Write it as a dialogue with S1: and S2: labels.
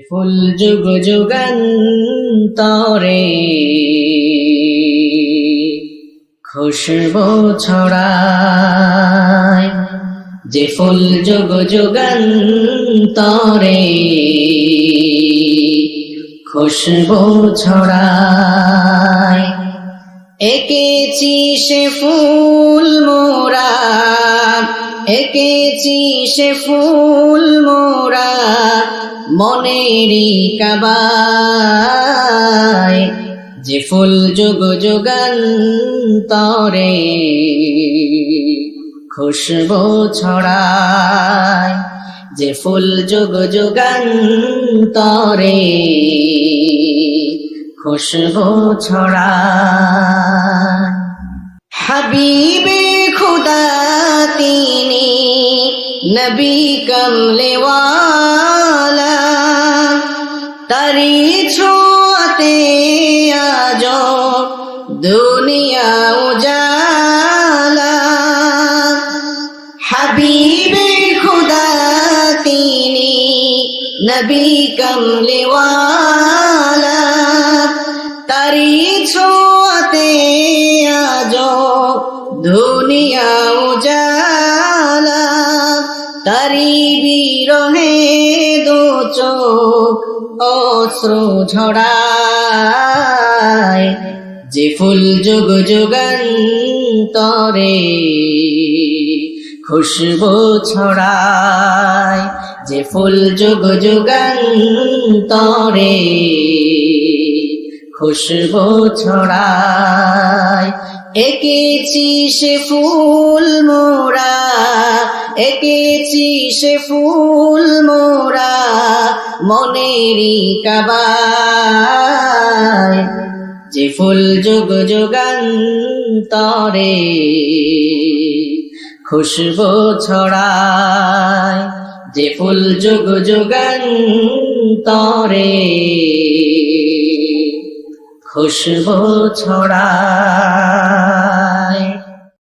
S1: ফুল যুগ যুগান্তরে খুশবু ছড়ায়, যে ফুল যুগ যুগান্তরে খুশবু ছড়ায়। এঁকেছি সে ফুল মোরা, এঁকেছি সে ফুল মোরা মনেরই কাবায়, যে ফুল যুগ যুগান্তরে খুশবু ছড়ায়, যে ফুল যুগ যুগান্তরে খুশবু ছড়ায়। হাবিবে খুদা তিনি নবী কমলেওয়ালা, তারি ছোঁয়াতে আজ দুনিয়া উজালা। হাবিবে খুদা তিনি নবী কমলেওয়ালা, তারি ছোঁয়াতে আজ দুনিয়া উজালা। তারি বিরহে দু চোখ অশ্রু ঝরায়, যে ফুল যুগ যুগান্তরে খুশবু ছড়ায়, যে ফুল যুগ যুগান্তরে খুশবু ছড়ায়। এঁকেছি সে ফুল মোরা, এঁকেছি সে ফুল মোরা মনেরই কাবায়, যে ফুল যুগ যুগান্তরে খুশবু ছড়ায়, যে ফুল যুগ যুগান্তরে খুশবু ছড়ায়।